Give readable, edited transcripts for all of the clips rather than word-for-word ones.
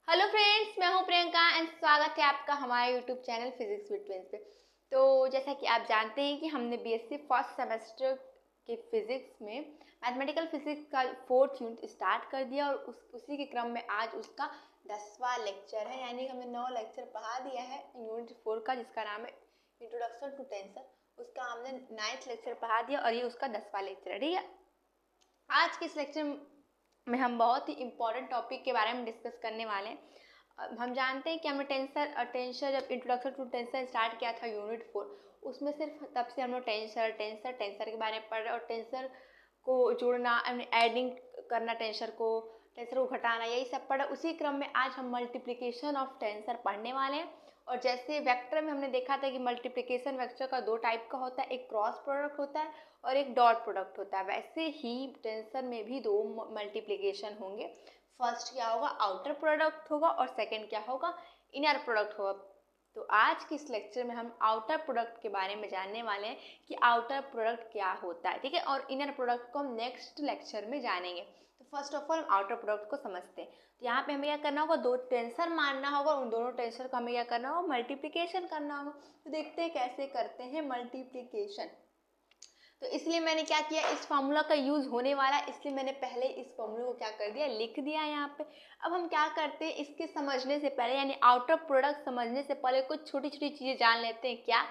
Hello friends, मैं हूं Priyanka and स्वागत है आपका हमारे YouTube channel physics with twins पे। तो जैसा कि आप जानते हैं कि हमने बीएससी फर्स्ट सेमेस्टर के फिजिक्स में मैथमेटिकल फिजिक्स का 4th यूनिट स्टार्ट कर दिया और उसी के क्रम में आज उसका 10वां लेक्चर है। यानी हमने 9 लेक्चर पढ़ा दिया है यूनिट 4 का, जिसका नाम है इंट्रोडक्शन टू टेंसर। उसका हमने 9th लेक्चर पढ़ा दिया और ये उसका 10वां लेक्चर है। ठीक है, आज के इस लेक्चर में हम बहुत ही इम्पोर्टेंट टॉपिक के बारे में डिस्कस करने वाले हैं। हम जानते हैं कि हमने टेंसर जब इंट्रोडक्शन टू टेंसर स्टार्ट किया था यूनिट 4, उसमें सिर्फ तब से हम लोग टेंसर के बारे में पढ़ रहे हैं और टेंसर को जोड़ना, एडिंग करना, टेंसर को घटाना, यही सब पढ़ा। उसी क्रम में आज हम मल्टीप्लिकेशन ऑफ टेंसर पढ़ने वाले हैं। और जैसे वेक्टर में हमने देखा था कि मल्टीप्लिकेशन वेक्टर का 2 टाइप का होता है, एक क्रॉस प्रोडक्ट होता है और एक डॉट प्रोडक्ट होता है। वैसे ही टेंसर में भी 2 मल्टीप्लिकेशन होंगे। फर्स्ट क्या होगा, आउटर प्रोडक्ट होगा और सेकंड क्या होगा, इनर प्रोडक्ट होगा। तो आज के इस लेक्चर में हम आउटर प्रोडक्ट के बारे में जानने वाले हैं कि आउटर प्रोडक्ट क्या होता है। ठीक है, और इनर प्रोडक्ट को हम नेक्स्ट लेक्चर में जानेंगे। तो फर्स्ट ऑफ ऑल हम आउटर प्रोडक्ट को समझते हैं। तो यहाँ पे हमें क्या करना होगा, 2 टेंसर मानना होगा, उन दोनों टेंसर को हमें क्या करना होगा, मल्टीप्लिकेशन करना होगा। तो देखते हैं कैसे करते हैं मल्टीप्लिकेशन। तो इसलिए मैंने क्या किया, इस फार्मूला का यूज़ होने वाला है, इसलिए मैंने पहले इस फार्मूला को क्या कर दिया, लिख दिया यहाँ पे। अब हम क्या करते हैं, इसके समझने से पहले यानी आउटर प्रोडक्ट समझने से पहले कुछ छोटी छोटी चीज़ें जान लेते हैं। क्या,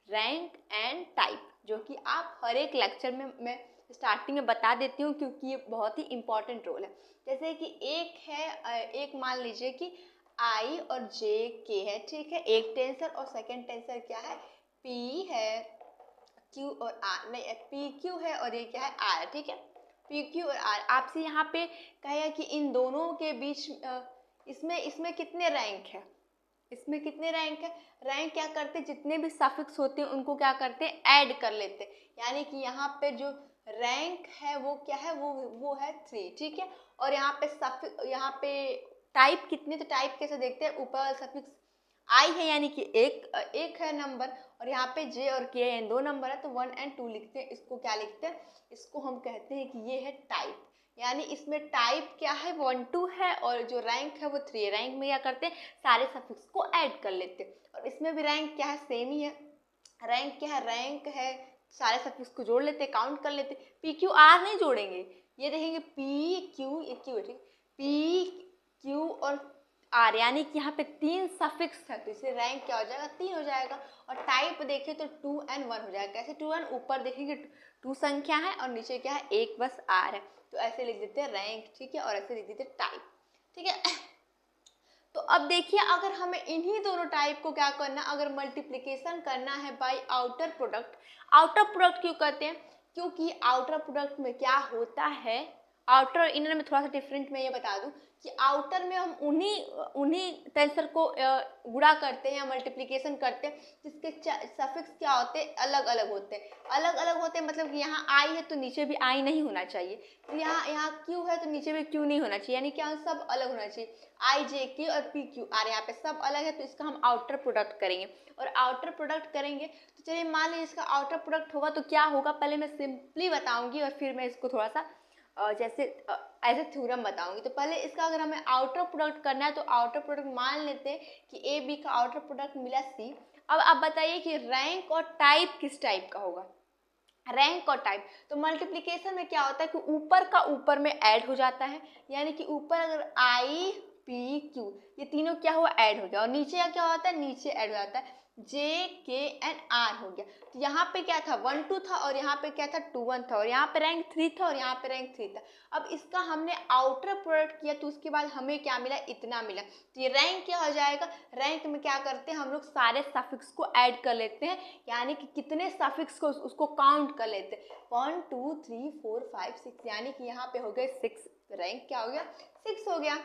रैंक एंड टाइप, जो कि आप हर एक लेक्चर में मैं स्टार्टिंग में बता देती हूँ क्योंकि ये बहुत ही इंपॉर्टेंट रोल है। जैसे कि एक मान लीजिए कि आई और जे के है, ठीक है, एक टेंसर, और सेकेंड टेंसर क्या है, पी है, क्यू और आर, नहीं पी क्यू है और ये क्या है, आर। ठीक है, पी क्यू और आर। आपसे यहाँ पे कहेगा कि इन दोनों के बीच इसमें कितने रैंक है, इसमें कितने रैंक है। रैंक क्या करते हैं, जितने भी सफिक्स होते हैं उनको क्या करते हैं, ऐड कर लेते हैं। यानी कि यहाँ पे जो रैंक है वो क्या है, वो है 3। ठीक है, और यहाँ पे टाइप कितने, तो टाइप कैसे देखते हैं, ऊपर सफिक्स आई है यानी कि एक है नंबर, और यहाँ पे जे और के है, 2 नंबर है, तो 1 और 2 लिखते हैं। इसको क्या लिखते हैं, इसको हम कहते हैं कि ये है टाइप। यानी इसमें टाइप क्या है, 1 2 है, और जो रैंक है वो 3 है। रैंक में क्या करते हैं, सारे सफिक्स को ऐड कर लेते हैं। और इसमें भी रैंक क्या है, सेम ही है। रैंक क्या है, रैंक है, सारे सफिक्स को जोड़ लेते हैं, काउंट कर लेते हैं। पी क्यू आर नहीं जोड़ेंगे, ये देखेंगे पी क्यू, ये क्यू है, ठीक, पी क्यू और आर, यानी कि यहाँ पे 3 सफिक्स है, तो इसलिए रैंक क्या हो जाएगा, 3 हो जाएगा। और टाइप देखें तो 2 और 1 हो जाएगा। कैसे 2 1, ऊपर देखेंगे 2 संख्या है और नीचे क्या है, एक बस आर है, तो ऐसे लिख देते हैं रैंक। ठीक है, और ऐसे लिख देते हैं टाइप। ठीक है, तो अब देखिए, अगर हमें इन्हीं दोनों टाइप को क्या करना, अगर मल्टीप्लिकेशन करना है by outer product. Outer product क्यों कहते हैं, क्योंकि आउटर प्रोडक्ट में क्या होता है, आउटर और इनर में थोड़ा सा डिफरेंट मैं ये बता दूं कि आउटर में हम उन्हीं टेंसर को गुणा करते हैं या मल्टीप्लिकेशन करते हैं जिसके सफिक्स क्या होते हैं, अलग अलग होते हैं। अलग अलग होते हैं मतलब कि यहाँ आई है तो नीचे भी आई नहीं होना चाहिए, तो यहाँ क्यू है तो नीचे भी क्यू नहीं होना चाहिए, यानी क्या, सब अलग होना चाहिए। आई जे के और पी क्यू आर यहाँ पे सब अलग है, तो इसका हम आउटर प्रोडक्ट करेंगे। और आउटर प्रोडक्ट करेंगे तो चलिए मान लीजिए इसका आउटर प्रोडक्ट होगा तो क्या होगा, पहले मैं सिंपली बताऊंगी और फिर मैं इसको थोड़ा सा जैसे एज ए थ्योरम बताऊंगी। तो पहले इसका अगर हमें आउटर प्रोडक्ट करना है तो आउटर प्रोडक्ट मान लेते हैं कि ए बी का आउटर प्रोडक्ट मिला सी। अब आप बताइए कि रैंक और टाइप किस टाइप का होगा, रैंक और टाइप। तो मल्टीप्लिकेशन में क्या होता है कि ऊपर का ऊपर में ऐड हो जाता है, यानी कि ऊपर अगर आई पी क्यू ये तीनों क्या हुआ, ऐड हो गया, और नीचे का क्या होता है, नीचे ऐड हो जाता है, जे के एंड आर हो गया। तो यहाँ पे क्या था, 1 2 था, और यहाँ पे क्या था, 2 1 था, और यहाँ पे रैंक 3 था, और यहाँ पे रैंक 3 था। अब इसका हमने आउटर प्रोडक्ट किया तो उसके बाद हमें क्या मिला, इतना मिला। तो ये रैंक क्या हो जाएगा, रैंक में क्या करते हैं हम लोग, सारे सफिक्स को ऐड कर लेते हैं, यानी कि कितने सफिक्स को उसको काउंट कर लेते हैं, 1 2 3 4 5 6, यानी कि यहाँ पे हो गए 6। रैंक क्या हो गया, 6 हो गया।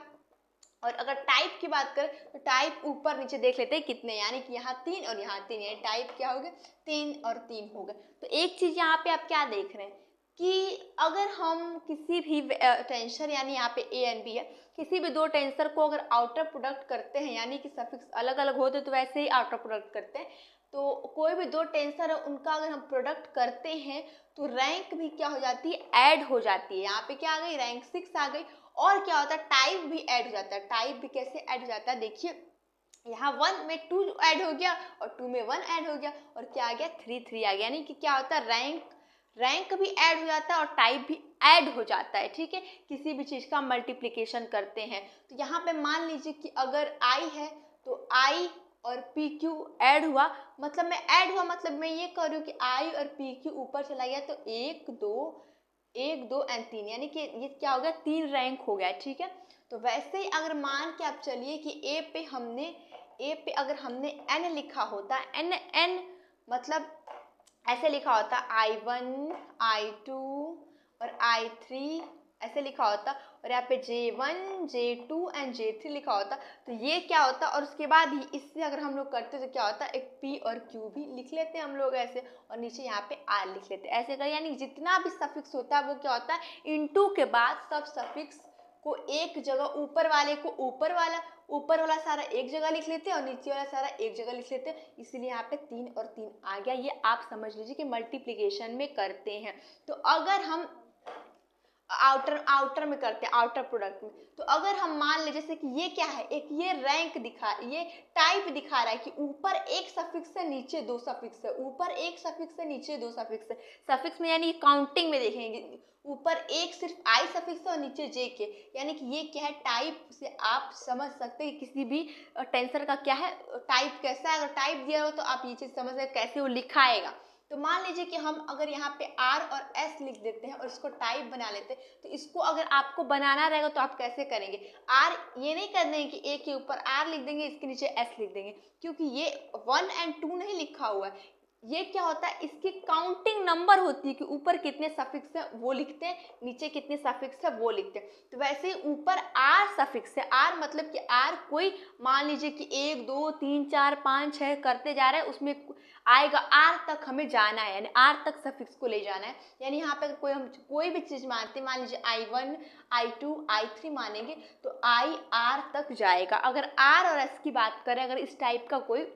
और अगर टाइप की बात करें तो टाइप ऊपर नीचे देख लेते हैं कितने, यानी कि यहाँ 3 और यहाँ 3, यानी टाइप क्या हो गए, 3 और 3 हो गए। तो एक चीज यहाँ पे आप क्या देख रहे हैं कि अगर हम किसी भी टेंसर, यानी यहाँ पे ए एंड बी है, किसी भी 2 टेंसर को अगर आउटर प्रोडक्ट करते हैं, यानी कि सफिक्स अलग अलग होते तो वैसे ही आउटर प्रोडक्ट करते हैं। तो कोई भी 2 टेंसर है उनका अगर हम प्रोडक्ट करते हैं तो रैंक भी क्या हो जाती है, ऐड हो जाती है। यहाँ पे क्या आ गई, रैंक 6 आ गई, और क्या होता है, टाइप भी ऐड हो जाता है। टाइप भी कैसे ऐड हो जाता है, देखिए यहाँ 1 में 2 ऐड हो गया और 2 में 1 ऐड हो गया और क्या आ गया 3 3 आ गया। यानी कि क्या होता है, रैंक भी ऐड हो जाता है और टाइप भी ऐड हो जाता है। ठीक है, किसी भी चीज़ का मल्टीप्लिकेशन करते हैं तो यहाँ पे मान लीजिए कि अगर आई है तो आई और पी क्यू ऐड हुआ, मतलब मैं ऐड हुआ मतलब मैं ये कर रही हूँ कि आई और पी क्यू ऊपर चला गया तो 1 2 एंड 3, यानी कि ये क्या हो गया 3 रैंक हो गया। ठीक है, तो वैसे ही अगर मान के आप चलिए कि ए पे अगर हमने n लिखा होता, n मतलब ऐसे लिखा होता I1 I2 और I3 ऐसे लिखा होता और यहाँ पे J1 J2 एंड J3 लिखा होता, तो ये क्या होता और उसके बाद ही इससे अगर हम लोग करते तो क्या होता, एक P और Q भी लिख लेते हैं हम लोग ऐसे और नीचे यहाँ पे R लिख लेते हैं ऐसे कर, यानी जितना भी सफिक्स होता है वो क्या होता है इनटू के बाद सब सफिक्स को एक जगह ऊपर वाले को ऊपर वाला सारा एक जगह लिख लेते हैं और नीचे वाला सारा एक जगह लिख लेते हैं, इसीलिए यहाँ पे 3 और 3 आ गया। ये आप समझ लीजिए कि मल्टीप्लिकेशन में करते हैं। तो अगर हम आउटर में करते हैं, आउटर प्रोडक्ट में, तो अगर हम मान ले जैसे कि ये क्या है, एक ये रैंक ये टाइप दिखा रहा है कि ऊपर एक सफिक्स है नीचे 2 सफिक्स है, ऊपर एक सफिक्स है नीचे 2 सफिक्स है। सफिक्स में यानी काउंटिंग में देखेंगे ऊपर एक सिर्फ आई सफिक्स है और नीचे जे के, यानी कि ये क्या है टाइप से आप समझ सकते हैं किसी भी टेंसर का क्या है टाइप कैसा है। अगर टाइप दिया हो तो आप ये चीज समझ सकते कैसे वो लिखाएगा। तो मान लीजिए कि हम अगर यहाँ पे R और S लिख देते हैं और इसको टाइप बना लेते हैं, तो इसको अगर आपको बनाना रहेगा तो आप कैसे करेंगे, R ये नहीं कर देंगे कि A के ऊपर R लिख देंगे इसके नीचे S लिख देंगे, क्योंकि ये 1 एंड 2 नहीं लिखा हुआ है। ये क्या होता है, इसकी काउंटिंग नंबर होती है कि ऊपर कितने सफिक्स है वो लिखते हैं, नीचे कितने सफिक्स है वो लिखते हैं। तो वैसे ही ऊपर R सफिक्स है, R मतलब कि R कोई मान लीजिए कि 1 2 3 4 5 6 करते जा रहे हैं, उसमें आएगा R तक हमें जाना है, यानी R तक सफिक्स को ले जाना है। यानी यहाँ पे कोई हम कोई भी चीज मानते हैं, मान लीजिए I1 I2 I3 मानेंगे तो I R तक जाएगा। अगर R और S की बात करें, अगर इस टाइप का कोई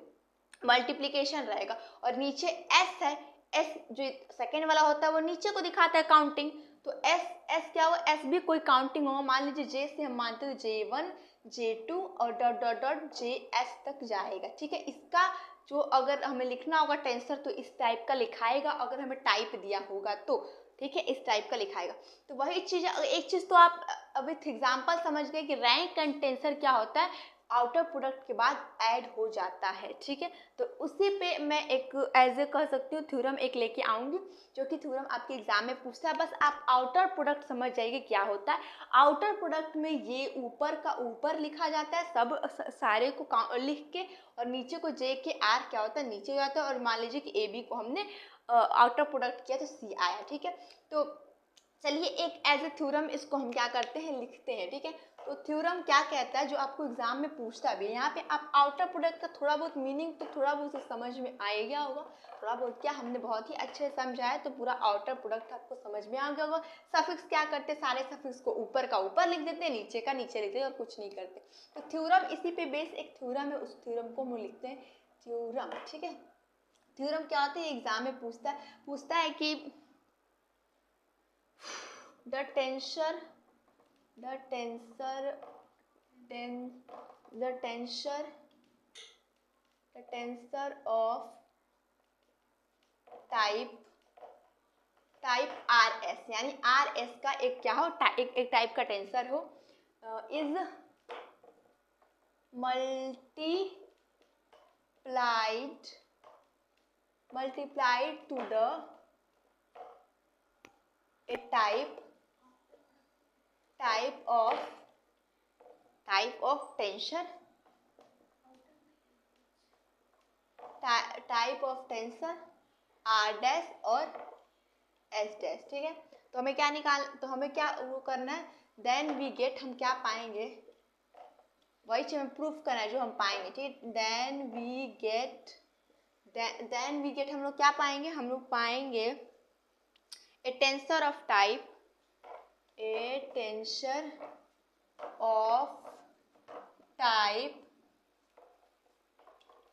मल्टीप्लिकेशन रहेगा और नीचे S है, S जो सेकेंड वाला होता है वो नीचे को दिखाता है काउंटिंग, तो S क्या होगा, S भी कोई काउंटिंग होगा। मान लीजिए J से हम मानते हैं J1 J2 और डॉट डॉट डॉट JS तक जाएगा। ठीक है, इसका जो अगर हमें लिखना होगा टेंसर तो इस टाइप का लिखाएगा, अगर हमें टाइप दिया होगा तो ठीक है इस टाइप का लिखाएगा। तो वही चीज़ है, एक चीज़ तो आप विथ एग्जांपल समझ गए कि रैंक एंड टेंसर क्या होता है, आउटर प्रोडक्ट के बाद ऐड हो जाता है। ठीक है, तो उसी पे मैं एक एज ए कह सकती हूँ थ्योरम एक लेके आऊँगी, जो कि थ्योरम आपके एग्जाम में पूछता है। बस आप आउटर प्रोडक्ट समझ जाइए क्या होता है। आउटर प्रोडक्ट में ये ऊपर का ऊपर लिखा जाता है सब सारे को लिख के, और नीचे को जे के आर क्या होता है नीचे हो जाता है, और मान लीजिए कि ए बी को हमने आउटर प्रोडक्ट किया तो सी आया। ठीक है, तो चलिए एक एज ए थ्योरम इसको हम क्या करते हैं लिखते हैं। ठीक है, तो थ्योरम क्या कहता है जो आपको एग्जाम में पूछता भी है, यहाँ पे आप आउटर प्रोडक्ट का थोड़ा बहुत मीनिंग तो थोड़ा बहुत समझ में आ गया होगा, थोड़ा बहुत क्या हमने बहुत ही अच्छे से समझाया तो पूरा आउटर प्रोडक्ट आपको समझ में आ गया होगा। सफिक्स क्या करते हैं, सारे सफिक्स को ऊपर का ऊपर लिख देते हैं, नीचे का नीचे लिखते हैं और कुछ नहीं करते। तो थ्योरम इसी पे बेस एक थ्योरम है, उस थ्योरम को हम लिखते हैं थ्योरम। ठीक है, थ्योरम क्या होता है एग्जाम में पूछता है कि the tensor of type RS, यानी RS का एक क्या हो एक टाइप का टेंसर हो is multiplied to the a type tensor R dash और S डैश। ठीक है, तो हमें क्या वो करना है, देन वी गेट हम क्या पाएंगे, वही चीज हमें प्रूफ करना है जो हम पाएंगे। ठीक है, देन वी गेट हम लोग क्या पाएंगे, हम लोग पाएंगे a tensor of type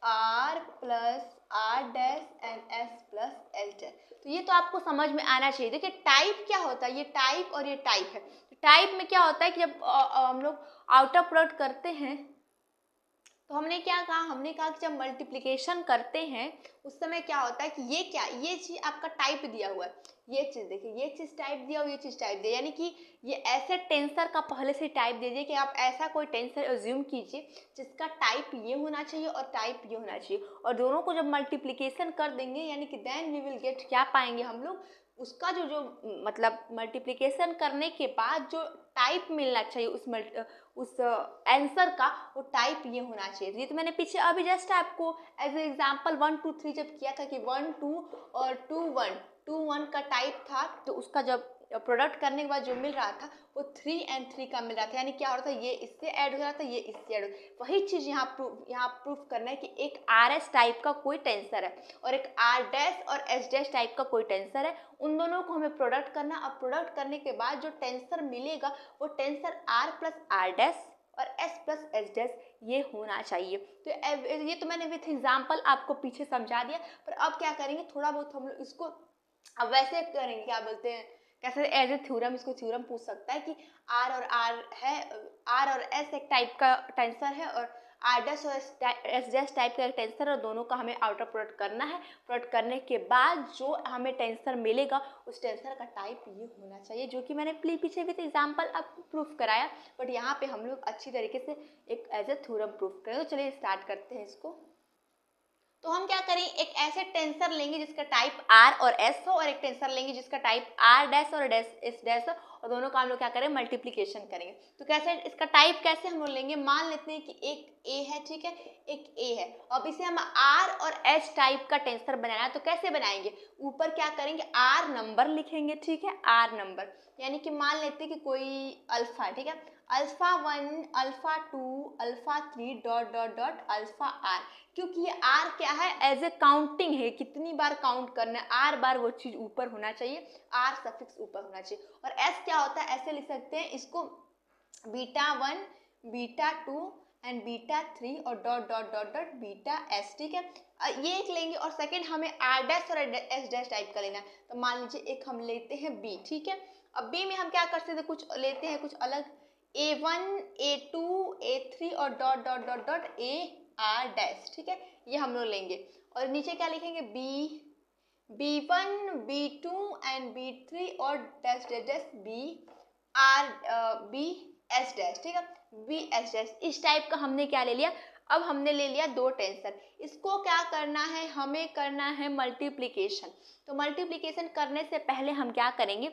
R plus R dash and S plus L dash. तो ये तो आपको समझ में आना चाहिए। देखिए टाइप क्या होता है, ये टाइप और ये टाइप है। टाइप में क्या होता है कि जब हम लोग आउटर प्रोडक्ट करते हैं तो हमने क्या कहा, हमने कहा कि जब मल्टीप्लिकेशन करते हैं उस समय क्या होता है कि ये चीज़ आपका टाइप दिया हुआ है, ये चीज़ देखिए, ये चीज़ टाइप दिया हुआ, ये चीज़ टाइप दिया, यानी कि ये ऐसे टेंसर का पहले से टाइप दे दीजिए कि आप ऐसा कोई टेंसर एज्यूम कीजिए जिसका टाइप ये होना चाहिए और टाइप ये होना चाहिए, और दोनों को जब मल्टीप्लिकेशन कर देंगे यानी कि देन वी विल गेट, क्या पाएंगे हम लोग, उसका जो मतलब मल्टीप्लिकेशन करने के बाद जो टाइप मिलना चाहिए उस आंसर का, वो टाइप ये होना चाहिए। ये तो मैंने पीछे अभी जस्ट आपको एज ए एग्जांपल 1 2 3 जब किया था कि 1 2 और 2 1 2 1 का टाइप था, तो उसका जब प्रोडक्ट करने के बाद जो मिल रहा था वो 3 and 3 का मिल रहा था, यानी क्या हो रहा था, ये इससे ऐड हो रहा था, ये इससे ऐड हो, वही चीज़ यहाँ प्रूफ करना है कि एक आर एस टाइप का कोई टेंसर है और एक आर डैश और एस डैश टाइप का कोई टेंसर है, उन दोनों को हमें प्रोडक्ट करना। अब प्रोडक्ट करने के बाद जो टेंसर मिलेगा वो tensor R plus R dash और एस प्लस एस डैश ये होना चाहिए। तो ये तो मैंने विथ एग्जाम्पल आपको पीछे समझा दिया, पर अब क्या करेंगे, थोड़ा बहुत हम लोग इसको अब वैसे करेंगे, क्या बोलते हैं, कैसे एज ए थ्योरम, इसको थ्योरम पूछ सकता है कि आर और आर है, आर और एस एक टाइप का टेंसर है और आर डैश और एस डैश टाइप का एक टेंसर, और दोनों का हमें आउटर प्रोडक्ट करना है। प्रोडक्ट करने के बाद जो हमें टेंसर मिलेगा उस टेंसर का टाइप ये होना चाहिए, जो कि मैंने पीछे विद एग्जाम्पल आपको प्रूफ कराया, बट यहाँ पे हम लोग अच्छी तरीके से एक एज ए थ्योरम प्रूफ करें। तो चलिए स्टार्ट करते हैं इसको। तो हम क्या करें, एक ऐसे टेंसर लेंगे जिसका टाइप आर और एस हो, और एक टेंसर लेंगे जिसका टाइप आर डैश और एस डैश हो, और दोनों का हम लोग क्या करें, मल्टीप्लिकेशन करेंगे। तो कैसे इसका टाइप कैसे हम लोग लेंगे, मान लेते हैं कि एक ए है, ठीक है, एक ए है, अब इसे हम आर और एस टाइप का टेंसर बनाना है, तो कैसे बनाएंगे, ऊपर क्या करेंगे, आर नंबर लिखेंगे, ठीक है, आर नंबर, यानी कि मान लेते हैं कि कोई अल्फा है, ठीक है, alpha 1 alpha 2 alpha 3 dot dot डॉट अल्फा आर, क्योंकि ये आर क्या है, एज ए काउंटिंग है, कितनी बार काउंट करना है, आर बार वो चीज ऊपर होना चाहिए, आर सफिक्स ऊपर होना चाहिए। और एस क्या होता है, ऐसे लिख सकते हैं इसको, बीटा 1 बीटा 2 एंड बीटा 3 और dot dot dot dot beta S, ठीक है, ये एक लेंगे। और सेकेंड हमें आर डैश और एस डैश टाइप का लेना है, तो मान लीजिए एक हम लेते हैं बी, ठीक है, अब बी में हम क्या कर सकते हैं, कुछ लेते हैं कुछ अलग, A1 A2 A3 और dot dot dot dot A R dash, ठीक है, ये हम लोग लेंगे। और नीचे क्या लिखेंगे, B1 B2 एंड B3 और dash dash dash B R B S dash, ठीक है, बी एस डैश, इस टाइप का हमने क्या ले लिया। अब हमने ले लिया दो टेंसर, इसको क्या करना है, हमें करना है मल्टीप्लिकेशन। तो मल्टीप्लिकेशन करने से पहले हम क्या करेंगे,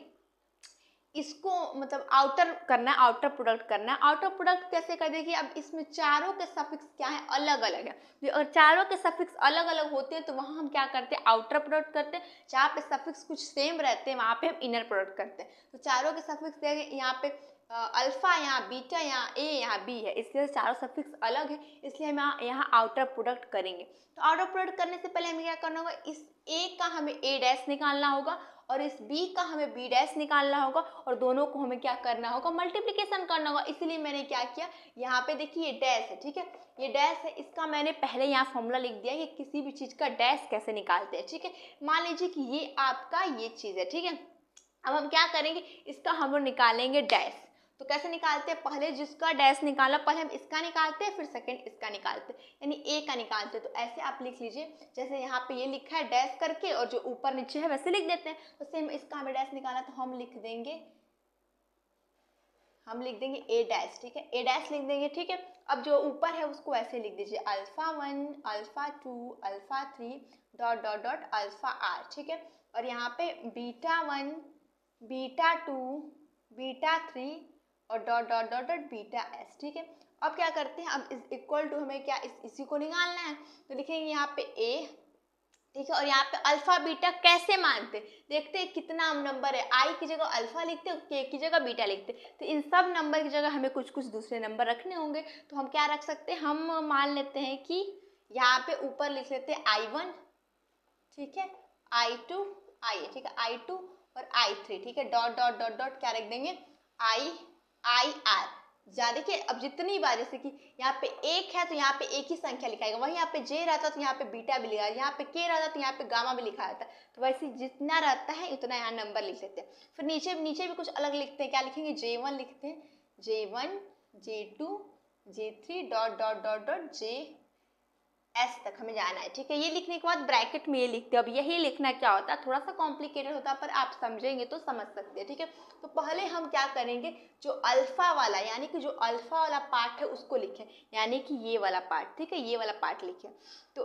इसको मतलब आउटर करना है, आउटर प्रोडक्ट करना है। आउटर प्रोडक्ट कैसे कर देखिए, अब इसमें चारों के सफिक्स क्या है, अलग अलग है, और चारों के सफिक्स अलग अलग होते हैं तो वहाँ हम क्या करते हैं, आउटर प्रोडक्ट करते हैं। जहाँ पे सफिक्स कुछ सेम रहते हैं वहाँ पे हम इनर प्रोडक्ट करते हैं। तो चारों के सफिक्स देखें, यहाँ पे अल्फा, यहाँ बीटा, यहाँ ए, यहाँ बी है, इसलिए चारों सफिक्स अलग है, इसलिए हम यहाँ आउटर प्रोडक्ट करेंगे। तो आउटर प्रोडक्ट करने से पहले हमें क्या करना होगा, इस ए का हमें ए डैश निकालना होगा और इस बी का हमें बी डैश निकालना होगा, और दोनों को हमें क्या करना होगा, मल्टीप्लिकेशन करना होगा। इसलिए मैंने क्या किया, यहाँ पे देखिए ये डैश है, ठीक है, ये डैश है, इसका मैंने पहले यहाँ फॉर्मूला लिख दिया कि किसी भी चीज़ का डैश कैसे निकालते हैं, ठीक है। मान लीजिए कि ये आपका ये चीज़ है, ठीक है, अब हम क्या करेंगे, इसका हम लोग निकालेंगे डैश। तो कैसे निकालते हैं, पहले जिसका डैश निकाला पहले हम इसका निकालते हैं, फिर सेकंड इसका निकालते हैं, यानी ए का निकालते हैं। तो ऐसे आप लिख लीजिए, जैसे यहाँ पे ये लिखा है डैश करके, और जो ऊपर नीचे है वैसे लिख देते हैं। तो सेम इसका हमें डैश निकाला तो हम लिख देंगे ए डैश, ठीक है, ए डैश लिख देंगे, ठीक है। अब जो ऊपर है उसको ऐसे लिख दीजिए, alpha 1 alpha 2 alpha 3 dot dot डॉट अल्फा आर, ठीक है, और यहाँ पे बीटा 1 बीटा 2 बीटा 3 और dot dot dot dot beta S, ठीक है। अब क्या करते हैं, अब इस इक्वल टू हमें क्या इसी को निकालना है, तो लिखेंगे यहाँ पे ए, ठीक है, और यहाँ पे अल्फा बीटा कैसे मानते, देखते हैं कितना नंबर है, आई की जगह अल्फा लिखते हैं, के की जगह बीटा लिखते हैं, तो इन सब नंबर की जगह हमें कुछ कुछ दूसरे नंबर रखने होंगे। तो हम क्या रख सकते हैं, हम मान लेते हैं कि यहाँ पे ऊपर लिख लेते हैं I1, ठीक है, I2 आई, ठीक है, I2 और I3, ठीक है, डॉट डॉट डॉट डॉट क्या रख देंगे, आई आर, देखिए अब जितनी बार, जैसे कि यहाँ पे एक है तो यहाँ पे एक ही संख्या लिखाएगा, वहीं यहाँ पे जे रहता तो यहाँ पे बीटा भी लिखा, यहाँ पे के रहता तो यहाँ पे गामा भी लिखा रहता। तो वैसे जितना रहता है उतना यहाँ नंबर लिख लेते हैं। फिर नीचे नीचे भी कुछ अलग लिखते हैं, क्या लिखेंगे, J1 लिखते हैं, J1 J2 J3 dot dot dot dot S तक हमें जाना है, ठीक है। ये लिखने के बाद ब्रैकेट में ये लिखते हैं। अब यही लिखना क्या होता है, थोड़ा सा कॉम्प्लिकेटेड होता है, पर आप समझेंगे तो समझ सकते हैं, ठीक है। तो पहले हम क्या करेंगे, जो अल्फा वाला यानी कि जो अल्फा वाला पार्ट है उसको लिखें, यानी कि ये वाला पार्ट, ठीक है, ये वाला पार्ट लिखें। तो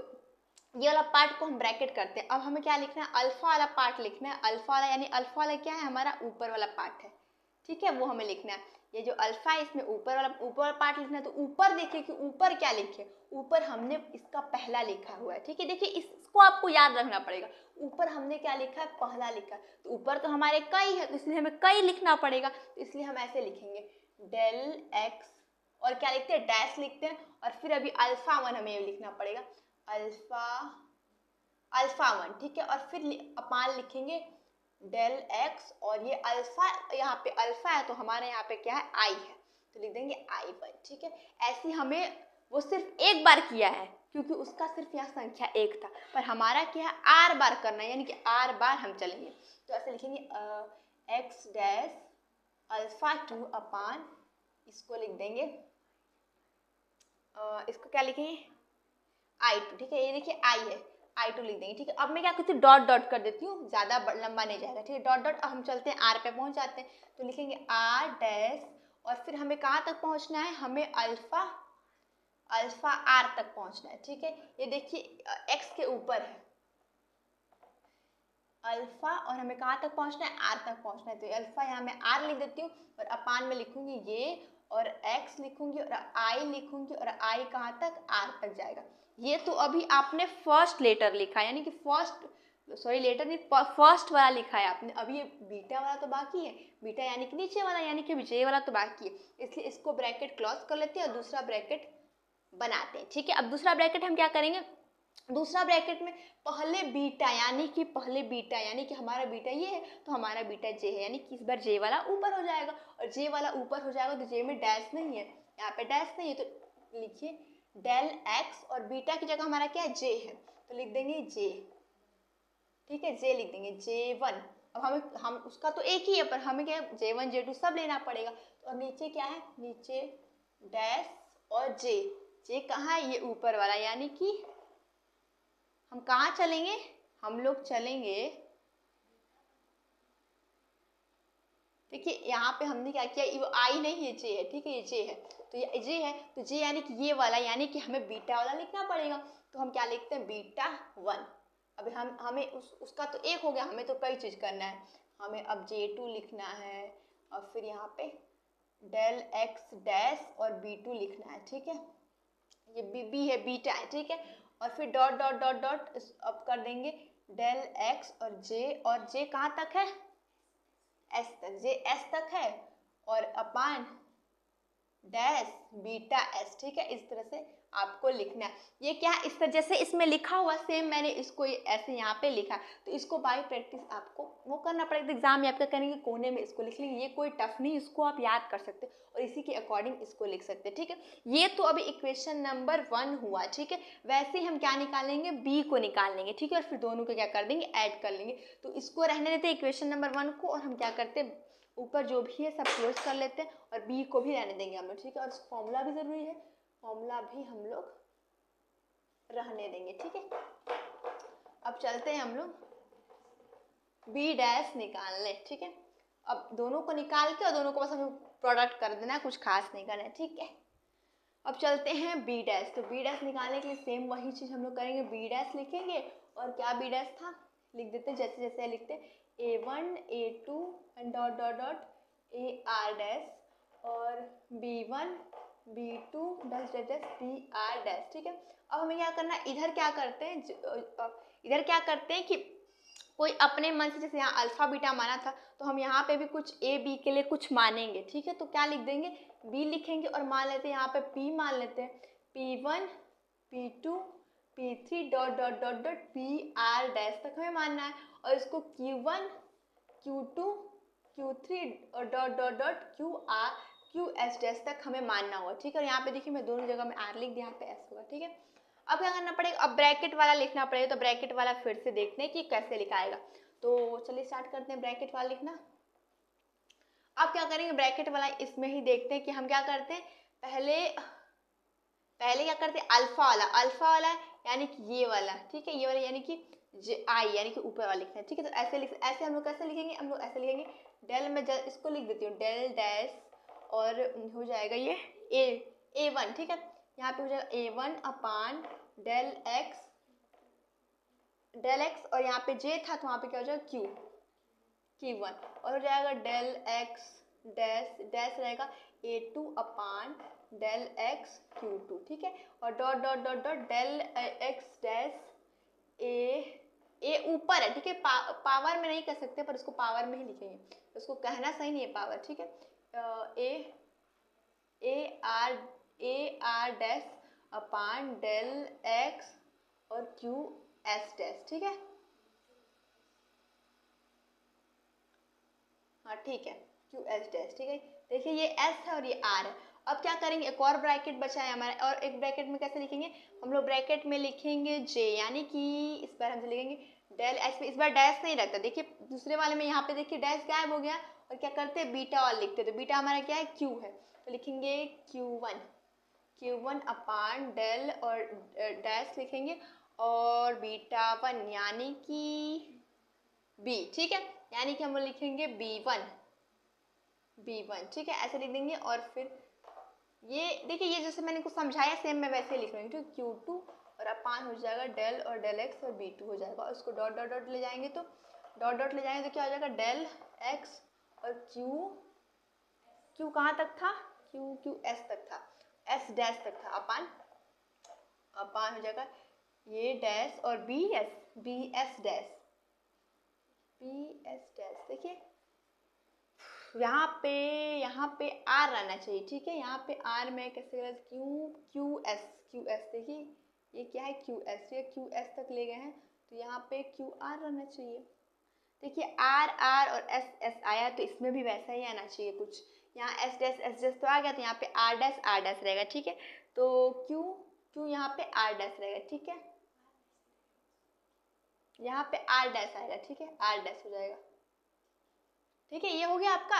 ये वाला पार्ट को हम ब्रैकेट करते हैं। अब हमें क्या लिखना है, अल्फा वाला पार्ट लिखना है। अल्फा वाला यानी अल्फा वाला क्या है, हमारा ऊपर वाला पार्ट है, ठीक है, वो हमें लिखना है। ये जो अल्फा है इसमें ऊपर वाला पार्ट लिखना है। तो ऊपर देखिए कि ऊपर क्या लिखे, ऊपर हमने इसका पहला लिखा हुआ है, ठीक है। देखिए इसको आपको याद रखना पड़ेगा, ऊपर हमने क्या लिखा है, पहला लिखा है। तो ऊपर तो हमारे कई है, तो इसलिए हमें कई लिखना पड़ेगा। तो इसलिए हम ऐसे लिखेंगे डेल एक्स, और क्या लिखते हैं, डैश लिखते हैं। और फिर अभी अल्फा 1 हमें लिखना पड़ेगा, अल्फा 1, ठीक है। और फिर अपान लिखेंगे डेल एक्स, और ये अल्फा, यहाँ पे अल्फा है तो हमारे यहाँ पे क्या है, आई है, तो लिख देंगे I1, ठीक है। ऐसी हमें वो सिर्फ एक बार किया है क्योंकि उसका सिर्फ यहाँ संख्या एक था, पर हमारा क्या है, आर बार करना है, यानी कि आर बार हम चलेंगे। तो ऐसे लिखेंगे एक्स डैश अल्फा 2 अपान, इसको लिख देंगे, इसको क्या लिखेंगे, I2, ठीक है। ये देखिए आई है, I2 लिख देंगे, ठीक है। अब मैं क्या करती हूँ, डॉट डॉट कर देती हूँ, ज्यादा लंबा नहीं जाएगा, ठीक है। डॉट डॉट, अब हम चलते हैं आर पे पहुंच जाते हैं। तो लिखेंगे आर डैश, और फिर हमें कहाँ तक पहुंचना है, हमें अल्फा आर तक पहुंचना है, ठीक है। ये देखिए एक्स के ऊपर है अल्फा, और हमें कहाँ तक पहुंचना है, आर तक पहुंचना है। तो अल्फा यहाँ मैं आर लिख देती हूँ, और अपान में लिखूंगी ये, और एक्स लिखूंगी, और आई लिखूंगी, और आई कहाँ तक, आर तक जाएगा। ये तो अभी आपने फर्स्ट लेटर लिखा है, यानी कि लेटर नहीं, फर्स्ट वाला लिखा है आपने। अभी ये बीटा वाला तो बाकी है, बीटा यानी कि नीचे वाला, यानी कि जे वाला तो बाकी है। इसलिए इसको ब्रैकेट क्लोज कर लेते हैं और दूसरा ब्रैकेट बनाते हैं, ठीक है। अब दूसरा ब्रैकेट हम क्या करेंगे, दूसरा ब्रैकेट में पहले बीटा यानी कि हमारा बीटा ये है तो हमारा बीटा जे है, यानी कि इस बार जे वाला ऊपर हो जाएगा, और जे वाला ऊपर हो जाएगा तो जे में डैश नहीं है, यहाँ पे डैश नहीं है, तो लिखिए डेल एक्स, और बीटा की जगह हमारा क्या है, जे है, तो लिख देंगे जे, ठीक है, जे लिख देंगे J1। अब हम उसका तो एक ही है, पर हमें क्या है, J1 J2 सब लेना पड़ेगा। तो अब नीचे क्या है, नीचे डैश और जे कहाँ है, ये ऊपर वाला, यानी कि हम कहाँ चलेंगे, हम लोग चलेंगे, देखिए यहाँ पे हमने क्या किया, ये आई नहीं है, जे है, ठीक है, ये जे है, तो ये जे है, तो जे यानी कि ये वाला, यानी कि हमें बीटा वाला लिखना पड़ेगा। तो हम क्या लिखते हैं, बीटा 1। अब हमें उसका तो एक हो गया, हमें तो कई चीज करना है, हमें अब J2 लिखना है, और फिर यहाँ पे डेल एक्स डैश और B2 लिखना है, ठीक है। ये बी है, बीटा है, ठीक है। और फिर डॉट डॉट डॉट डॉट अब कर देंगे डेल एक्स और जे कहाँ तक है, एस तक, जे एस तक है, और अपान डैश बीटा एस, ठीक है। इस तरह से आपको लिखना है। ये क्या इस तरह जैसे इसमें लिखा हुआ सेम मैंने इसको ऐसे यहाँ पे लिखा, तो इसको बाय प्रैक्टिस आपको वो करना पड़ेगा। एग्जाम में आपका करेंगे कोने में इसको लिख लेंगे, ये कोई टफ नहीं, इसको आप याद कर सकते और इसी के अकॉर्डिंग इसको लिख सकते हैं, ठीक है। ये तो अभी इक्वेशन नंबर 1 हुआ, ठीक है। वैसे ही हम क्या निकालेंगे, बी को निकाल लेंगे, ठीक है, और फिर दोनों को क्या कर देंगे, ऐड कर लेंगे। तो इसको रहने देते हैं इक्वेशन नंबर 1 को, और हम क्या करते हैं, ऊपर जो भी है सब क्लोज कर लेते हैं, और बी को भी रहने देंगे हम लोग, ठीक है। और फॉर्मूला भी जरूरी है, फॉर्मूला भी हम लोग रहने देंगे, ठीक है। अब चलते हैं हम लोग बी डैश निकालने, ठीक है। अब दोनों को निकाल के और दोनों को बस हमें प्रोडक्ट कर देना है, कुछ खास नहीं करना है, ठीक है। अब चलते हैं बी डैश। तो बी डैश निकालने के लिए सेम वही चीज हम लोग करेंगे, बी डैश लिखेंगे, और क्या बी डैश था लिख देते हैं, जैसे जैसे लिखते हैं A1 A2 and dot dot dot AR dash, और B1 B2 dash dash dash BR dash, ठीक है। अब हमें क्या करना है, इधर क्या करते हैं कि कोई अपने मन से, जैसे यहाँ अल्फा बीटा माना था तो हम यहाँ पे भी कुछ ए बी के लिए कुछ मानेंगे, ठीक है। तो क्या लिख देंगे, बी लिखेंगे, और मान लेते हैं यहाँ पे पी मान लेते हैं, P1 P2 P3 dot dot dot dot PR dash तक हमें मानना है, और इसको Q1 Q2 Q3 और dot dot dot Q S dash तक हमें मानना होगा, ठीक है। और यहाँ पे देखिए मैं दोनों जगह में आर लिख दिया, यहाँ पे एस होगा, ठीक है। अब क्या करना पड़ेगा, अब ब्रैकेट वाला लिखना पड़ेगा। तो ब्रैकेट वाला फिर से देखते हैं कि कैसे लिखाएगा। तो चलिए स्टार्ट करते हैं ब्रैकेट वाला लिखना। अब क्या करेंगे, ब्रैकेट वाला इसमें ही देखते हैं कि हम क्या करते हैं। पहले क्या करते हैं, अल्फा वाला यानी कि ये वाला, ठीक है, ये वाला यानी कि आई यानी कि ऊपर वाला लिखना है, ठीक है। तो ऐसे हम लोग कैसे लिखेंगे, हम लोग ऐसे लिखेंगे डेल में इसको लिख देती हूँ डेल डैश और हो जाएगा ये ए वन, ठीक है। यहाँ पे हो जाएगा ए वन अपान डेल एक्स और यहाँ पे जे था तो वहाँ पे क्या हो जाएगा क्यू वन और हो जाएगा डेल एक्स डैश रहेगा a two upon del x q two, ठीक है। और dot dot dot dot del x dash a ऊपर है, ठीक है। पावर में नहीं कर सकते पर इसको पावर में ही लिखेंगे, उसको कहना सही नहीं है पावर, ठीक है। A R dash upon del X और क्यू एस डैश, ठीक है। हाँ ठीक है, क्यू एस डैश, ठीक है। देखिए ये एस है और ये आर है। अब क्या करेंगे, एक और ब्रैकेट बचा है हमारा, और एक ब्रैकेट में कैसे लिखेंगे, हम लोग ब्रैकेट में लिखेंगे जे, यानी कि इस बार हम लिखेंगे डेल एच में, इस बार डैश नहीं रखता। देखिए दूसरे वाले में यहाँ पे देखिए डैश गायब हो गया और क्या करते हैं बीटा वाला लिखते हैं। तो बीटा हमारा क्या है, क्यू है, तो लिखेंगे क्यू वन अपान डेल और डैश लिखेंगे और बीटा वन यानी कि बी, ठीक है। यानी कि हम लोग लिखेंगे बी वन, ठीक है, ऐसे लिख देंगे। और फिर ये देखिए ये जैसे मैंने कुछ समझाया सेम मैं वैसे लिख रही हूँ, ठीक है। क्यू टू और अपान हो जाएगा डेल और डेल एक्स और बी टू हो जाएगा, और उसको डॉट डॉट डॉट ले जाएंगे तो क्या हो जाएगा डेल एक्स और क्यू कहाँ तक था, क्यू एस तक था, एस डैश तक था, अपान हो जाएगा ये डैश और बी एस डैश। देखिए यहाँ पे आर रहना चाहिए, ठीक है। यहाँ पे आर में कैसे गलत क्यू एस देखिए ये क्या है क्यू एस तक ले गए हैं, तो यहाँ पे क्यू आर रहना चाहिए। देखिए आर और एस आया तो इसमें भी वैसा ही आना चाहिए कुछ। यहाँ एस डैश तो आ गया, तो यहाँ पे आर डैश रहेगा, ठीक है। तो क्यू यहाँ पे आर डैश रहेगा, ठीक है। यहाँ पे आर डैश आएगा, ठीक है, आर डैश हो जाएगा, ठीक है। ये हो गया आपका।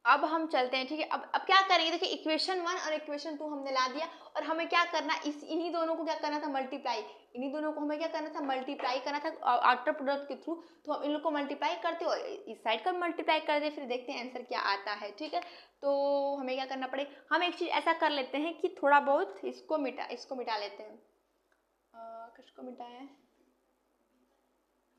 अब हम चलते हैं, ठीक है। अब क्या करेंगे, देखिए इक्वेशन 1 और इक्वेशन 2 हमने ला दिया, और हमें क्या करना, इन्हीं दोनों को क्या करना था, मल्टीप्लाई। इन्हीं दोनों को हमें क्या करना था, मल्टीप्लाई करना था आफ्टर प्रोडक्ट के थ्रू। तो हम इन लोग को मल्टीप्लाई करते और इस साइड का मल्टीप्लाई कर दे, फिर देखते हैं आंसर क्या आता है, ठीक है। तो हमें क्या करना पड़ेगा, हम एक चीज ऐसा कर लेते हैं कि थोड़ा बहुत इसको मिटा लेते हैं। किसको मिटाया है,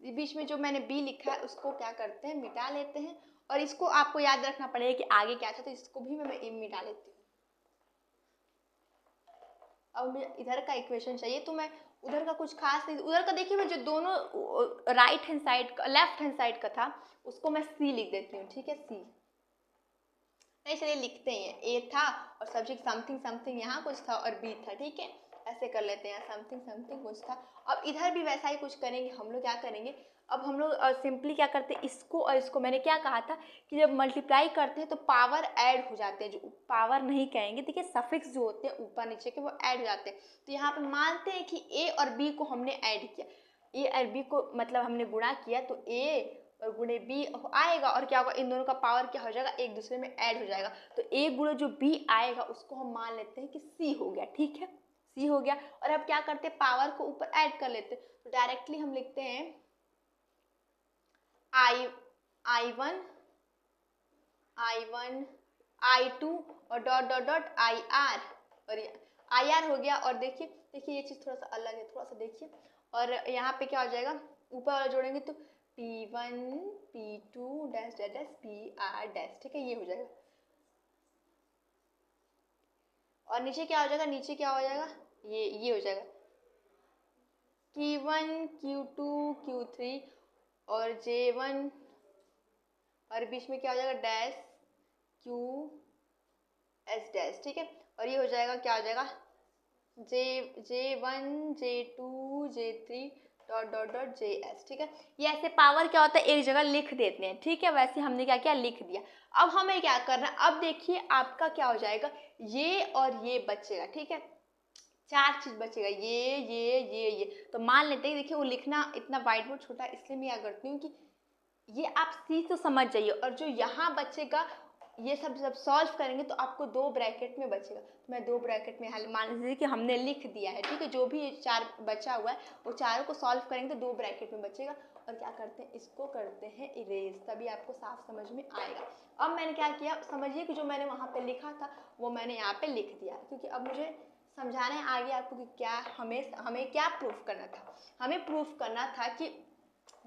बीच में जो मैंने बी लिखा है उसको क्या करते हैं, मिटा लेते हैं। और इसको आपको याद रखना पड़ेगा कि आगे क्या था, तो इसको भी मैं मिटा लेती हूँ। अब मुझे इधर का इक्वेशन चाहिए, तो मैं उधर का कुछ खास नहीं, उधर का देखिए मैं जो दोनों राइट हैंड साइड का लेफ्ट हैंड साइड का था उसको मैं सी लिख देती हूँ, ठीक है, सी। नहीं चलिए लिखते हैं, ए था और सब्जेक्ट समथिंग यहाँ कुछ था और बी था, ठीक है। ऐसे कर लेते हैं, समथिंग कुछ था। अब इधर भी वैसा ही कुछ करेंगे हम लोग। क्या करेंगे, अब हम लोग सिंपली क्या करते हैं, इसको और इसको, मैंने क्या कहा था कि जब मल्टीप्लाई करते हैं तो पावर ऐड हो जाते हैं, जो पावर नहीं कहेंगे, देखिए सफिक्स जो होते हैं ऊपर नीचे के वो ऐड हो जाते हैं। तो यहाँ पे मानते हैं कि ए और बी को हमने ऐड किया, ए और बी को मतलब हमने गुणा किया, तो ए और गुणे बी आएगा, और क्या होगा, इन दोनों का पावर क्या हो जाएगा, एक दूसरे में ऐड हो जाएगा। तो ए गुणे जो बी आएगा उसको हम मान लेते हैं कि सी हो गया, ठीक है, सी हो गया। और अब क्या करते हैं, पावर को ऊपर ऐड कर लेते हैं, तो डायरेक्टली हम लिखते हैं आई वन आई टू और dot dot dot I R, और आई आर हो गया। और देखिए ये चीज थोड़ा सा अलग है, थोड़ा सा देखिए। और यहाँ पे क्या हो जाएगा, ऊपर वाला जोड़ेंगे तो P1 P2 dash dash dash PR dash, ठीक है, ये हो जाएगा। और नीचे क्या हो जाएगा, ये हो जाएगा Q1 Q2 Q3 और J1, और बीच में क्या हो जाएगा डैश QS डैश, ठीक है। और ये हो जाएगा, क्या हो जाएगा J1 J2 J3 dot dot dot JS, ठीक है। ये ऐसे पावर क्या होता है एक जगह लिख देते हैं, ठीक है। वैसे हमने क्या किया, लिख दिया। अब हमें क्या करना है, अब देखिए आपका क्या हो जाएगा, ये और ये बचेगा, ठीक है। 4 चीज बचेगा, ये। तो मान लेते हैं, देखिए वो लिखना इतना व्हाइट बोर्ड छोटा इसलिए मैं क्या करती हूँ कि ये आप सी तो समझ जाइए, और जो यहाँ बचेगा ये सब जब सॉल्व करेंगे तो आपको 2 ब्रैकेट में बचेगा। तो मैं 2 ब्रैकेट में हल मान लीजिए कि हमने लिख दिया है, ठीक है। जो भी 4 बचा हुआ है वो चारों को सॉल्व करेंगे तो 2 ब्रैकेट में बचेगा। और क्या करते हैं, इसको करते हैं इरेज, तभी आपको साफ समझ में आएगा। अब मैंने क्या किया, समझिए कि जो मैंने वहाँ पे लिखा था वो मैंने यहाँ पे लिख दिया, क्योंकि अब मुझे समझाने आ गया आपको कि क्या हमें क्या प्रूफ करना था। हमें प्रूफ करना था कि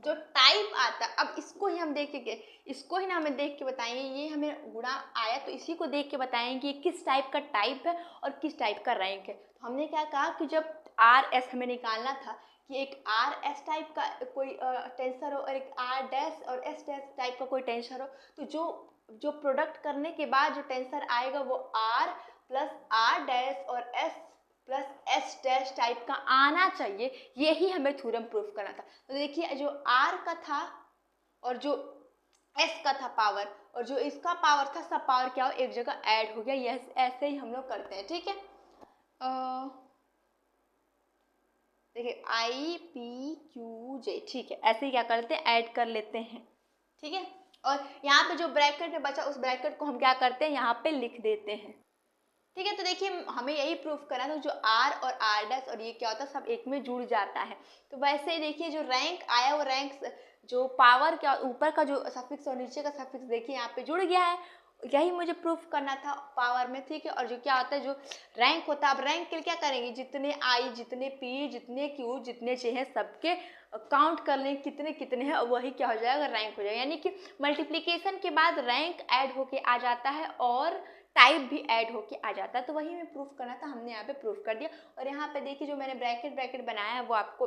जो टाइप आता है, अब इसको ही हम देख के, इसको ही ना हमें देख के बताएंगे, ये हमें गुणा आया तो इसी को देख के बताएंगे कि किस टाइप का टाइप है और किस टाइप का रैंक है। तो हमने क्या कहा कि जब RS हमें निकालना था कि एक RS टाइप का कोई टेंसर हो और एक R डैश और S डैश टाइप का कोई टेंसर हो, तो जो प्रोडक्ट करने के बाद जो टेंसर आएगा वो R प्लस R डैश और S plus S dash type का आना चाहिए। यही हमें थ्योरम प्रूफ करना था। तो देखिए जो R का था और जो S का था पावर, और जो इसका पावर था सब पावर क्या हो एक जगह ऐड हो गया। यस, ऐसे ही हम लोग करते हैं, ठीक है। देखिए IPQJ, ठीक है, ऐसे ही क्या करते हैं, ऐड कर लेते हैं, ठीक है। और यहाँ पे जो ब्रैकेट में बचा उस ब्रैकेट को हम क्या करते हैं, यहाँ पे लिख देते हैं, ठीक है। तो देखिए हमें यही प्रूफ करना था, जो R और R डैश और ये क्या होता है सब एक में जुड़ जाता है। तो वैसे ही देखिए जो रैंक आया वो रैंक जो पावर क्या ऊपर का जो सफिक्स और नीचे का सफिक्स देखिए यहाँ पे जुड़ गया है। यही मुझे प्रूफ करना था पावर में, ठीक है। और जो क्या होता है जो रैंक होता है, अब रैंक के लिए क्या करेंगे, जितने I जितने P जितने Q जितने J हैं सबके काउंट कर लें कितने कितने हैं, और वही क्या हो जाएगा, रैंक हो जाएगा। यानी कि मल्टीप्लिकेशन के बाद रैंक ऐड होके आ जाता है और टाइप भी ऐड होके आ जाता है। तो वही मैं प्रूफ करना था, हमने यहाँ पे प्रूफ कर दिया। और यहाँ पे देखिए जो मैंने ब्रैकेट बनाया है वो आपको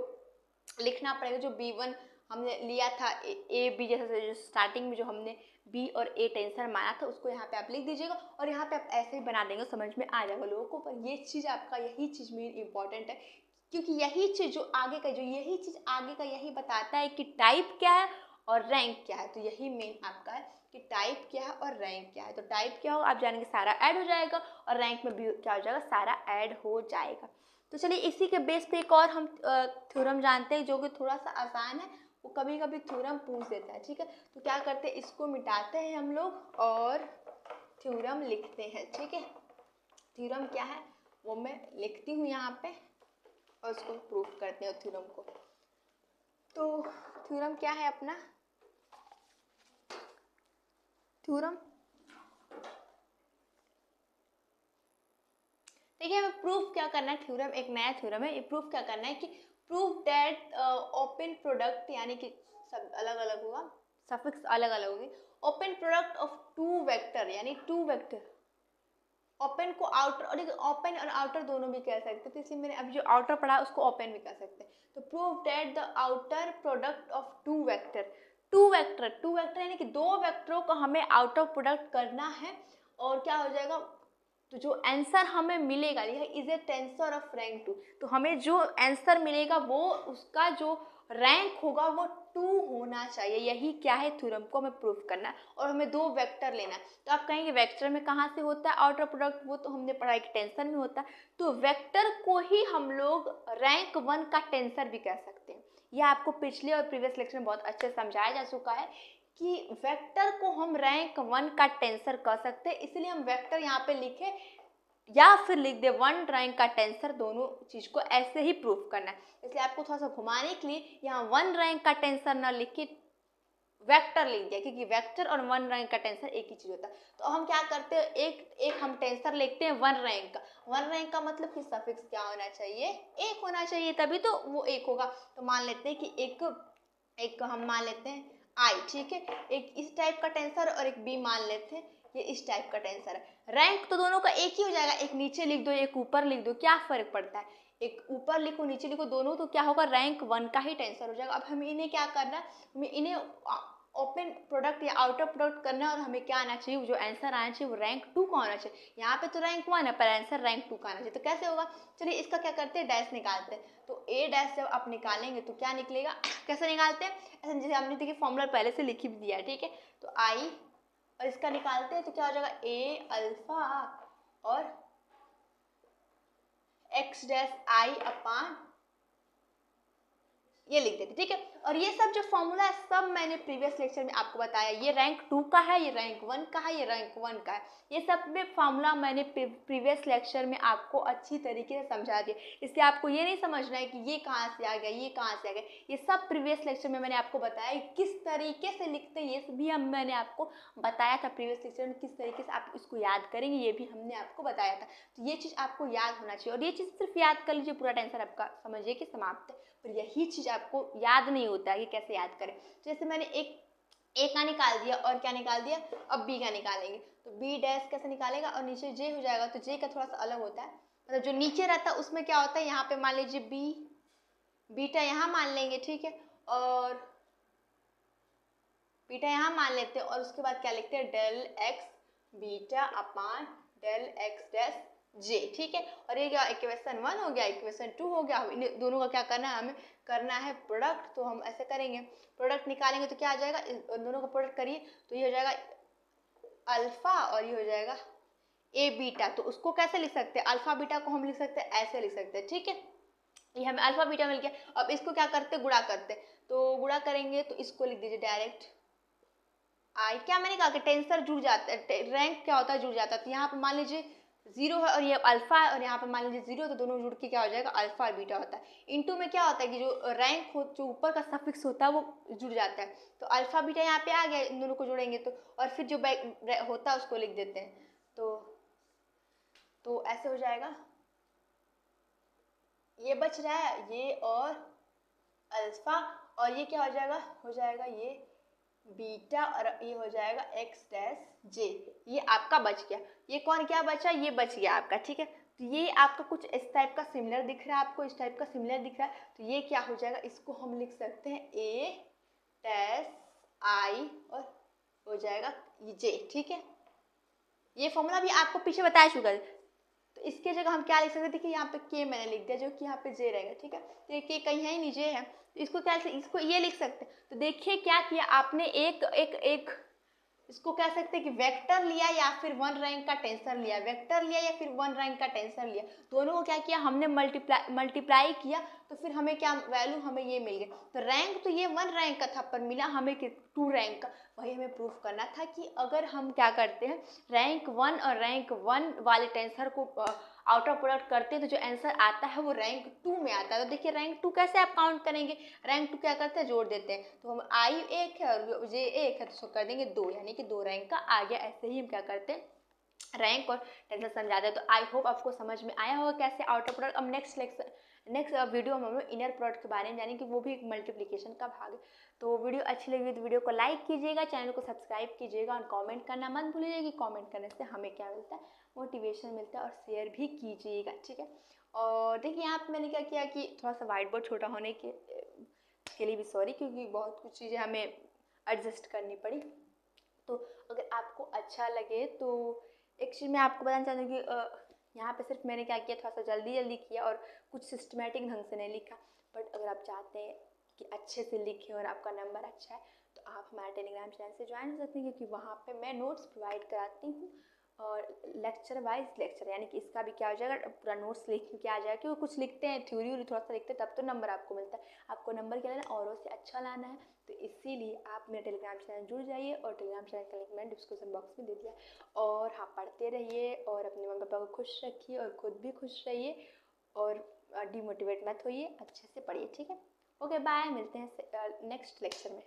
लिखना पड़ेगा। जो B1 हमने लिया था AB जैसे स्टार्टिंग में जो हमने B और A टेंसर माना था उसको यहाँ पे आप लिख दीजिएगा, और यहाँ पे आप ऐसे ही बना देंगे, समझ में आ जाएगा लोगों को। पर ये चीज़ आपका यही चीज़ मेन इंपॉर्टेंट है, क्योंकि यही चीज़ जो आगे का यही चीज़ आगे का यही बताता है कि टाइप क्या है और रैंक क्या है। तो यही मेन आपका है कि टाइप क्या है और रैंक क्या है। तो टाइप क्या हो आप जानेंगे, सारा ऐड हो जाएगा, और रैंक में भी क्या हो जाएगा, सारा ऐड हो जाएगा। तो चलिए इसी के बेस पे एक और हम थ्योरम जानते हैं जो कि थोड़ा सा आसान है, वो कभी कभी थ्योरम पूछ देता है, ठीक है। तो क्या करते हैं, इसको मिटाते हैं हम लोग और थ्योरम लिखते हैं, ठीक है। थ्योरम क्या है वो मैं लिखती हूँ यहाँ पे और उसको प्रूफ करते हैं थ्योरम को। तो थ्योरम क्या है अपना, थ्योरम देखिए हमें प्रूफ क्या करना है, थ्योरम एक नया थ्योरम है। ये प्रूफ क्या करना है कि प्रूफ दैट ओपन प्रोडक्ट, यानी कि सब अलग अलग होगा, सफिक्स अलग अलग होगी। ओपन प्रोडक्ट ऑफ 2 वेक्टर, यानी 2 वेक्टर, ओपन को आउटर, और ओपन और आउटर दोनों भी कह सकते हैं। तो इसलिए मैंने अभी जो आउटर पढ़ा उसको ओपन भी कह सकते हैं। तो proof that the outer product of 2 vector, 2 vector यानी कि 2 वेक्टरों को हमें आउटर प्रोडक्ट करना है, और क्या हो जाएगा, तो जो आंसर हमें मिलेगा, यह is a tensor of rank 2। तो हमें जो आंसर मिलेगा वो उसका जो रैंक होगा वो 2 होना चाहिए। यही क्या है, थ्योरम को हमें प्रूफ करना है, और हमें 2 वेक्टर लेना है। तो आप कहेंगे वेक्टर में कहाँ से होता है आउटर प्रोडक्ट, वो तो हमने पढ़ा है कि टेंसर में होता है। तो वेक्टर को ही हम लोग रैंक 1 का टेंसर भी कह सकते हैं। यह आपको पिछले और प्रीवियस लेक्चर में बहुत अच्छे से समझाया जा चुका है कि वेक्टर को हम रैंक 1 का टेंसर कह सकते हैं। इसलिए हम वेक्टर यहाँ पे लिखे या फिर लिख दे 1 रैंक का टेंसर, दोनों चीज को ऐसे ही प्रूफ करना है। इसलिए आपको थोड़ा सा घुमाने के लिए यहाँ 1 रैंक का टेंसर ना लिख के वेक्टर लिख दिया, क्योंकि वेक्टर और 1 रैंक का टेंसर एक ही चीज होता है। तो हम क्या करते हैं, एक हम टेंसर लिखते हैं 1 रैंक का। 1 रैंक का मतलब कि सफिक्स क्या होना चाहिए, 1 होना चाहिए, तभी तो वो 1 होगा। तो मान लेते हैं कि एक हम मान लेते हैं आई, ठीक है। एक इस टाइप का टेंसर और एक बी मान लेते हैं, ये इस टाइप का टेंसर है। रैंक तो दोनों का एक ही हो जाएगा, एक नीचे लिख दो एक ऊपर लिख दो, क्या फर्क पड़ता है, एक ऊपर लिखो नीचे लिखो दोनों तो क्या होगा, रैंक 1 का ही टेंसर हो जाएगा। अब हमें इन्हें क्या करना है, हमें इन्हें ओपन प्रोडक्ट या आउटर प्रोडक्ट करना है और हमें क्या आना चाहिए, जो आंसर आना चाहिए वो रैंक 2 का होना चाहिए। यहाँ पे तो रैंक 1 है पर आंसर रैंक 2 का आना चाहिए। तो कैसे होगा, चलिए इसका क्या करते हैं, डैश निकालते हैं। तो ए डैश जब आप निकालेंगे तो क्या निकलेगा, कैसे निकालते हैं, ऐसे जैसे हमने देखिए फॉर्मूला पहले से लिखी भी दिया है, ठीक है। तो आई और इसका निकालते हैं तो क्या हो जाएगा, ए अल्फा और एक्स डैश आई अपान ये लिख देते, ठीक है। और ये सब जो फॉर्मूला है सब मैंने प्रीवियस लेक्चर में आपको बताया, ये रैंक 2 का है, ये रैंक 1 का है, ये रैंक 1 का है। ये सब में फॉर्मूला मैंने प्रीवियस लेक्चर में आपको अच्छी तरीके से समझा दिया, इसलिए आपको ये नहीं समझना है कि ये कहाँ से आ गया, ये कहाँ से आ गया। ये सब प्रीवियस लेक्चर में मैंने आपको बताया किस तरीके से लिखते हैं, ये भी मैंने आपको बताया था प्रीवियस लेक्चर में, किस तरीके से आप इसको याद करेंगे ये भी हमने आपको बताया था। तो ये चीज़ आपको याद होना चाहिए और ये चीज़ सिर्फ याद कर लीजिए, पूरा टेंशन आपका समझिए कि समाप्त है। पर यही चीज़ आपको याद नहीं होता है कि कैसे याद करें। जैसे मैंने एक ए का निकाल दिया और क्या निकाल दिया, अब बी का निकालेंगे। तो बी डैश कैसे निकालेगा, और नीचे जे हो जाएगा। तो जे का थोड़ा सा अलग होता है, मतलब जो नीचे रहता है उसमें क्या होता है, यहाँ पे मान लीजिए बी बीटा यहाँ मान लेंगे, ठीक है, और बीटा यहाँ मान लेते हैं और उसके बाद क्या लिखते हैं, del x beta upon del x dash j, ठीक है। और ये क्या इक्वेशन 1 हो गया, इक्वेशन 2 हो गया। इन दोनों का क्या करना है, हमें करना है प्रोडक्ट। तो हम ऐसे करेंगे, प्रोडक्ट निकालेंगे तो क्या आ जाएगा, दोनों का प्रोडक्ट करिए तो ये हो जाएगा अल्फा और ये हो जाएगा ए बीटा। तो उसको कैसे लिख सकते हैं, अल्फा बीटा को हम लिख सकते हैं ऐसे लिख सकते हैं, ठीक है। ये हमें अल्फा बीटा मिल गया। अब इसको क्या करते हैं, गुणा करते हैं। तो गुणा करेंगे तो इसको लिख दीजिए डायरेक्ट आई, क्या मैंने कहा कि टेंसर जुड़ जाता है, रैंक क्या होता है, जुड़ जाता है। तो यहाँ पे मान लीजिए 0 है और ये अल्फा है और यहाँ पे मान लीजिए 0, तो दोनों जुड़ के क्या हो जाएगा, अल्फा और बीटा होता है। इनटू में क्या होता है कि जो रैंक हो, जो ऊपर का सफिक्स होता है वो जुड़ जाता है। तो अल्फा बीटा यहाँ पे आ गया, इन दोनों को जोड़ेंगे तो, और फिर जो बैक होता है उसको लिख देते हैं। तो ऐसे हो जाएगा, ये बच रहा है ये और अल्फा, और ये क्या हो जाएगा ये बीटा, और ये हो जाएगा एक्स डैश जे। ये आपका बच गया। ये कौन क्या बचा, ये बच गया आपका, ठीक है। तो ये आपका कुछ इस टाइप का सिमिलर दिख रहा है, आपको इस टाइप का सिमिलर दिख रहा है। तो ये क्या हो जाएगा, इसको हम लिख सकते हैं ए डैश आई और हो जाएगा जे, ठीक है। ये फॉर्मूला भी आपको पीछे बताया चुका है। तो इसके जगह हम क्या लिख सकते हैं, देखिए यहाँ पे के मैंने लिख दिया जो कि यहाँ पे जे रहेगा, ठीक है। तो ये के कहीं है ही नहीं, जे है। तो इसको क्या, इसको ये लिख सकते हैं। तो देखिए क्या किया आपने, एक इसको कह सकते हैं कि वेक्टर लिया या फिर 1 रैंक का टेंसर लिया, वेक्टर लिया या फिर 1 रैंक का टेंसर लिया, दोनों को क्या किया हमने मल्टीप्लाई किया। तो फिर हमें क्या वैल्यू, हमें ये मिल गया। तो रैंक तो ये 1 रैंक का था पर मिला हमें 2 रैंक का। वही हमें प्रूफ करना था कि अगर हम क्या करते हैं, रैंक 1 और रैंक 1 वाले टेंसर को आउट ऑफ प्रोडक्ट करते हैं तो जो आंसर आता है वो रैंक 2 में आता है। तो देखिए रैंक 2 कैसे आप काउंट करेंगे, रैंक 2 क्या करते हैं, जोड़ देते हैं। तो हम आई 1 है और जे 1 है तो उसको कर देंगे 2, यानी कि 2 रैंक का आ गया। ऐसे ही हम क्या करते हैं, रैंक और टेंसर समझाते हैं। तो आई होप आपको समझ में आया होगा कैसे आउट ऑफ प्रोडक्ट। अब नेक्स्ट वीडियो में हम लोग इनर प्रोडक्ट के बारे में जानेंगे कि वो भी एक मल्टीप्लिकेशन का भाग है। तो वीडियो अच्छी लगी तो वीडियो को लाइक कीजिएगा, चैनल को सब्सक्राइब कीजिएगा और कमेंट करना मत भूलिएगा कि कमेंट करने से हमें क्या मिलता है, मोटिवेशन मिलता है, और शेयर भी कीजिएगा, ठीक है। और देखिए यहाँ पे मैंने क्या किया कि थोड़ा सा व्हाइट बोर्ड छोटा होने के लिए भी सॉरी, क्योंकि बहुत कुछ चीज़ें हमें एडजस्ट करनी पड़ी। तो अगर आपको अच्छा लगे तो एक चीज़ मैं आपको बताना चाहती हूँ कि यहाँ पे सिर्फ मैंने क्या किया, थोड़ा सा जल्दी किया और कुछ सिस्टमेटिक ढंग से नहीं लिखा। बट अगर आप चाहते हैं कि अच्छे से लिखें और आपका नंबर अच्छा है तो आप हमारे टेलीग्राम चैनल से ज्वाइन हो सकते हैं, क्योंकि वहाँ पे मैं नोट्स प्रोवाइड कराती हूँ और लेक्चर वाइज लेक्चर, यानी कि इसका भी क्या हो जाएगा, पूरा नोट्स लिख के आ जाएगा। क्योंकि कुछ लिखते हैं थ्योरी थोड़ा सा लिखते हैं तब तो नंबर आपको मिलता है। आपको नंबर क्या लेना, औरों से अच्छा लाना है। तो इसीलिए आप मेरे टेलीग्राम चैनल जुड़ जाइए, और टेलीग्राम चैनल का लिंक मैंने डिस्क्रिप्शन बॉक्स में दे दिया। और हाँ, पढ़ते रहिए और अपने मम्मी पापा को खुश रखिए और खुद भी खुश रहिए, और डिमोटिवेट मत होइए, अच्छे से पढ़िए, ठीक है। ओके बाय, मिलते हैं नेक्स्ट लेक्चर में।